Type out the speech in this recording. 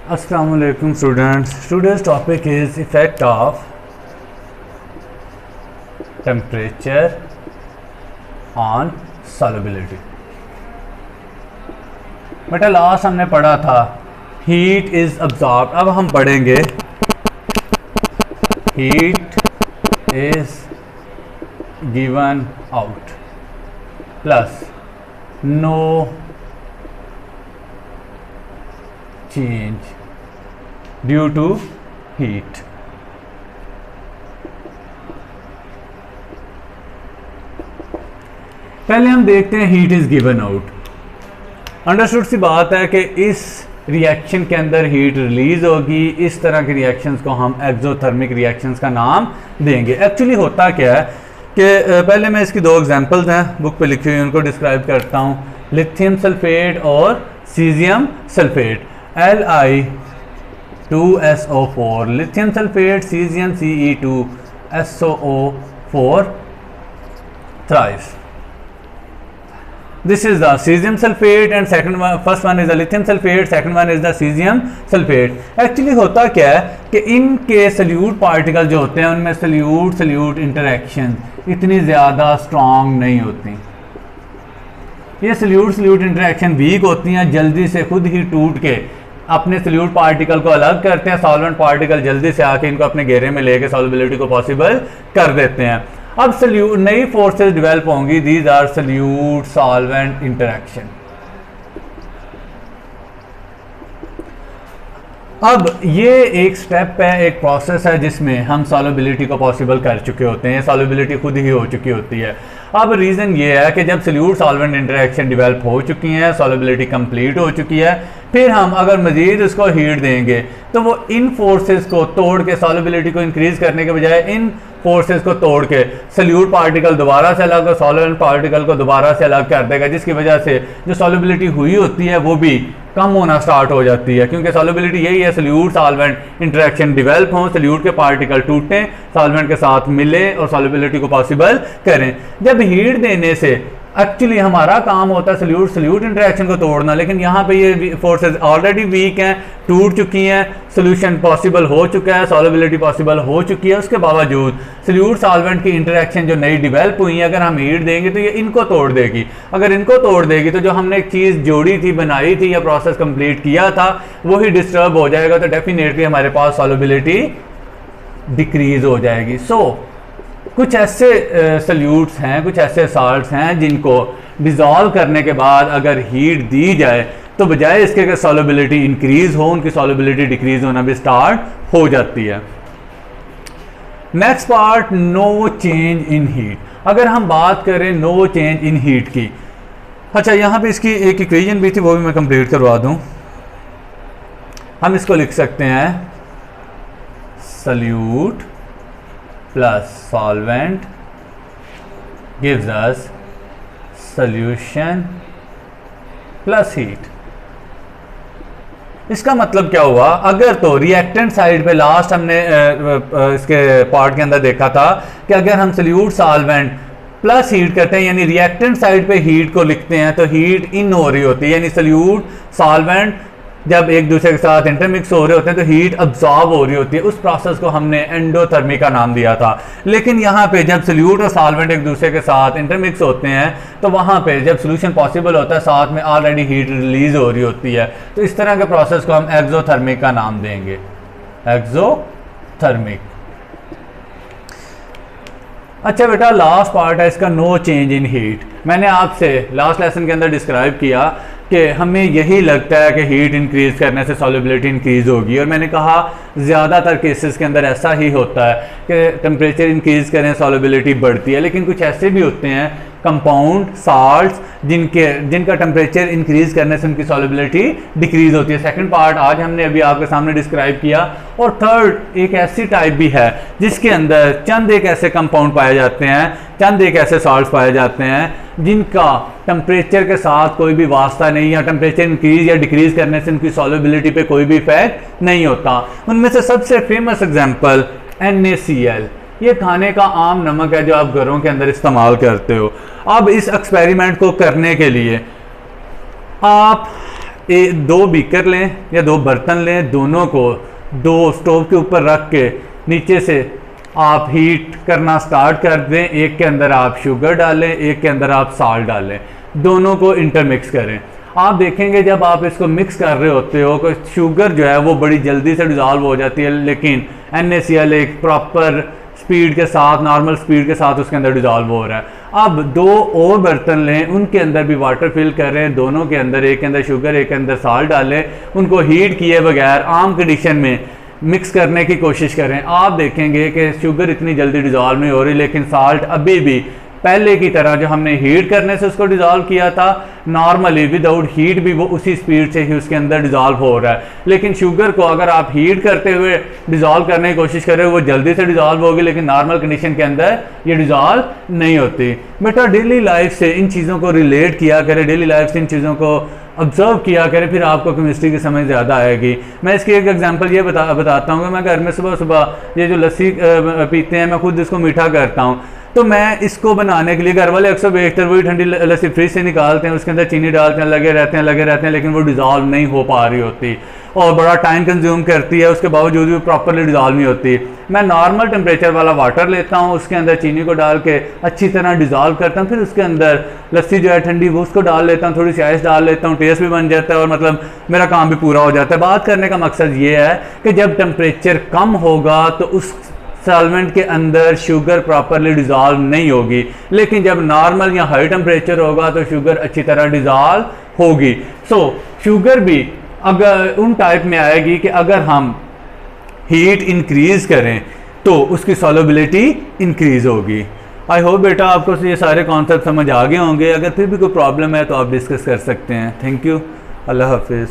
Assalamualaikum students. Today's topic is effect of temperature on solubility. बेटा last हमने पढ़ा था हीट इज अब्सॉर्ब, अब हम पढ़ेंगे heat is given out plus no change due to heat. पहले हम देखते हैं heat is given out. Understood see बात है कि इस रिएक्शन के अंदर हीट रिलीज होगी, इस तरह के रिएक्शंस को हम एक्सोथर्मिक रिएक्शंस का नाम देंगे। एक्चुअली होता क्या है कि पहले मैं इसकी दो एग्जांपल्स हैं बुक पे लिखी हुई उनको डिस्क्राइब करता हूँ, लिथियम सल्फेट और caesium sulphate. Li2SO4 lithium sulphate, caesium Ce2SOO4 thrice. This is the cesium sulfate and first one is the lithium sulfate, second one is the cesium sulfate. Actually होता क्या है कि इनके सल्यूट पार्टिकल जो होते हैं उनमें सल्यूट इंटरेक्शन इतनी ज़्यादा स्ट्रॉन्ग नहीं होती। ये सल्यूट इंटरेक्शन वीक होती हैं, जल्दी से खुद ही टूट के अपने सल्यूट पार्टिकल को अलग करते हैं, सॉल्वेंट पार्टिकल जल्दी से आके इनको अपने घेरे में लेके सॉल्युबिलिटी को पॉसिबल कर देते हैं। अब सल्यूट नई फोर्सेस डेवलप होंगी, these are salute solvent interaction. अब ये एक स्टेप है, एक प्रोसेस है जिसमें हम सॉल्युबिलिटी को पॉसिबल कर चुके होते हैं, सॉल्युबिलिटी खुद ही हो चुकी होती है। अब रीज़न ये है कि जब सल्यूट सॉल्वेंट इंटरेक्शन डेवलप हो चुकी है, सॉल्युबिलिटी कंप्लीट हो चुकी है, फिर हम अगर मज़ीद उसको हीट देंगे तो वो इन फोर्सेस को तोड़ के सॉल्युबिलिटी को इंक्रीज़ करने के बजाय इन फोर्सेस को तोड़ के सल्यूट पार्टिकल दोबारा से अलग और सॉल्वेंट पार्टिकल को दोबारा से अलग कर देगा, जिसकी वजह से जो सॉल्युबिलिटी हुई होती है वो भी कम होना स्टार्ट हो जाती है। क्योंकि सॉल्युबिलिटी यही है, सल्यूट सॉल्वेंट इंटरेक्शन डेवलप हो, सल्यूट के पार्टिकल टूटें, सॉल्वेंट के साथ मिले और सॉल्युबिलिटी को पॉसिबल करें। जब हीट देने से एक्चुअली हमारा काम होता है सल्यूट इंटरेक्शन को तोड़ना, लेकिन यहाँ पे ये फोर्सेस ऑलरेडी वीक हैं, टूट चुकी हैं, सोल्यूशन पॉसिबल हो चुका है, सॉल्युबिलिटी पॉसिबल हो चुकी है। उसके बावजूद सल्यूट सॉल्वेंट की इंटरेक्शन जो नई डेवलप हुई है, अगर हम हीट देंगे तो ये इनको तोड़ देगी। अगर इनको तोड़ देगी तो जो हमने एक चीज़ जोड़ी थी, बनाई थी या प्रोसेस कंप्लीट किया था, वो ही डिस्टर्ब हो जाएगा, तो डेफिनेटली हमारे पास सॉल्युबिलिटी डिक्रीज हो जाएगी। कुछ ऐसे सल्यूट्स हैं, कुछ ऐसे साल्ट्स हैं जिनको डिज़ोल्व करने के बाद अगर हीट दी जाए तो बजाय इसके कि सॉल्युबिलिटी इंक्रीज हो, उनकी सॉल्युबिलिटी डिक्रीज होना भी स्टार्ट हो जाती है। Next part, no change in heat. अगर हम बात करें नो चेंज इन हीट की, अच्छा यहाँ पे इसकी एक इक्वेशन भी थी, वो भी मैं कंप्लीट करवा दूँ। हम इसको लिख सकते हैं salute plus solvent gives us solution plus heat। इसका मतलब क्या हुआ, अगर तो रिएक्टेंट साइड पे लास्ट हमने इसके पार्ट के अंदर देखा था कि अगर हम सल्यूट सॉल्वेंट प्लस हीट करते हैं, यानी रिएक्टेंट साइड पे हीट को लिखते हैं, तो हीट इन हो रही होती है, यानी सल्यूट सॉल्वेंट जब एक दूसरे के साथ इंटरमिक्स हो रहे होते हैं तो हीट अब्सॉर्ब हो रही होती है। उस प्रोसेस को हमने एंडोथर्मी का नाम दिया था। लेकिन यहाँ पे जब सल्यूट और सॉल्वेंट एक दूसरे के साथ इंटरमिक्स होते हैं तो वहाँ पे जब सोल्यूशन पॉसिबल होता है, साथ में ऑलरेडी हीट रिलीज हो रही होती है, तो इस तरह के प्रोसेस को हम एक्सोथर्मिक का नाम देंगे, एक्सोथर्मिक। अच्छा बेटा, लास्ट पार्ट है इसका, नो चेंज इन हीट। मैंने आपसे लास्ट लेसन के अंदर डिस्क्राइब किया कि हमें यही लगता है कि हीट इंक्रीज करने से सॉल्युबिलिटी इंक्रीज होगी, और मैंने कहा ज़्यादातर केसेस के अंदर ऐसा ही होता है कि टेम्परेचर इंक्रीज करें सॉल्युबिलिटी बढ़ती है। लेकिन कुछ ऐसे भी होते हैं कंपाउंड साल्ट्स जिनका टेम्परेचर इंक्रीज करने से उनकी सॉल्युबिलिटी डिक्रीज होती है। सेकंड पार्ट आज हमने अभी आपके सामने डिस्क्राइब किया। और थर्ड एक ऐसी टाइप भी है जिसके अंदर चंद एक ऐसे कंपाउंड पाए जाते हैं, चंद एक ऐसे साल्ट्स पाए जाते हैं जिनका टेम्परेचर के साथ कोई भी वास्ता नहीं, या टेम्परेचर इंक्रीज या डिक्रीज करने से उनकी सॉल्युबिलिटी पे कोई भी इफेक्ट नहीं होता। उनमें से सबसे फेमस एग्जांपल NaCl, ये खाने का आम नमक है जो आप घरों के अंदर इस्तेमाल करते हो। अब इस एक्सपेरिमेंट को करने के लिए आप दो बीकर लें या दो बर्तन लें, दोनों को दो स्टोव के ऊपर रख के नीचे से आप हीट करना स्टार्ट कर दें। एक के अंदर आप शुगर डालें, एक के अंदर आप साल्ट डालें, दोनों को इंटरमिक्स करें। आप देखेंगे जब आप इसको मिक्स कर रहे होते हो कि शुगर जो है वो बड़ी जल्दी से डिज़ोल्व हो जाती है, लेकिन NaCl एक प्रॉपर स्पीड के साथ, नॉर्मल स्पीड के साथ उसके अंदर डिज़ोल्व हो रहा है। अब दो और बर्तन लें, उनके अंदर भी वाटर फिल करें, दोनों के अंदर, एक के अंदर शुगर एक के अंदर साल्ट डालें, उनको हीट किए बगैर आम कंडीशन में मिक्स करने की कोशिश करें। आप देखेंगे कि शुगर इतनी जल्दी डिज़ोल्व नहीं हो रही, लेकिन साल्ट अभी भी पहले की तरह जो हमने हीट करने से उसको डिज़ोल्व किया था, नॉर्मली विदाउट हीट भी वो उसी स्पीड से ही उसके अंदर डिज़ोल्व हो रहा है। लेकिन शुगर को अगर आप हीट करते हुए डिज़ोल्व करने की कोशिश करें, वो जल्दी से डिज़ोल्व होगी, लेकिन नॉर्मल कंडीशन के अंदर ये डिज़ोल्व नहीं होती। बेटा डेली लाइफ से इन चीज़ों को रिलेट किया करें, डेली लाइफ से इन चीज़ों को ऑब्जर्व किया करें, फिर आपको केमिस्ट्री की समझ ज़्यादा आएगी। मैं इसकी एक एग्जांपल ये बताता हूँ कि मैं घर में सुबह सुबह ये जो लस्सी पीते हैं, मैं खुद इसको मीठा करता हूँ। तो मैं इसको बनाने के लिए, घर वाले अक्सर बेहतर वही ठंडी लस्सी फ्रिज से निकालते हैं, उसके अंदर चीनी डालते हैं, लगे रहते हैं, लेकिन वो डिज़ोल्व नहीं हो पा रही होती और बड़ा टाइम कंज्यूम करती है, उसके बावजूद भी प्रॉपरली डिज़ोल्व नहीं होती। मैं नॉर्मल टेम्परेचर वाला वाटर लेता हूँ, उसके अंदर चीनी को डाल के अच्छी तरह डिज़ोल्व करता हूँ, फिर उसके अंदर लस्सी जो है ठंडी वो उसको डाल लेता हूँ, थोड़ी सी आइस डाल लेता हूँ, टेस्ट भी बन जाता है और मतलब मेरा काम भी पूरा हो जाता है। बात करने का मकसद ये है कि जब टेम्परेचर कम होगा तो उस सॉल्वेंट के अंदर शुगर प्रॉपरली डिज़ोल्व नहीं होगी, लेकिन जब नॉर्मल या हाई टेम्परेचर होगा तो शुगर अच्छी तरह डिज़ोल्व होगी। सो शुगर भी अगर उन टाइप में आएगी कि अगर हम हीट इंक्रीज करें तो उसकी सॉल्युबिलिटी इंक्रीज होगी। आई होप बेटा आपको ये सारे कॉन्सेप्ट समझ आ गए होंगे। अगर फिर भी कोई प्रॉब्लम है तो आप डिस्कस कर सकते हैं। थैंक यू, अल्लाह हाफिज़।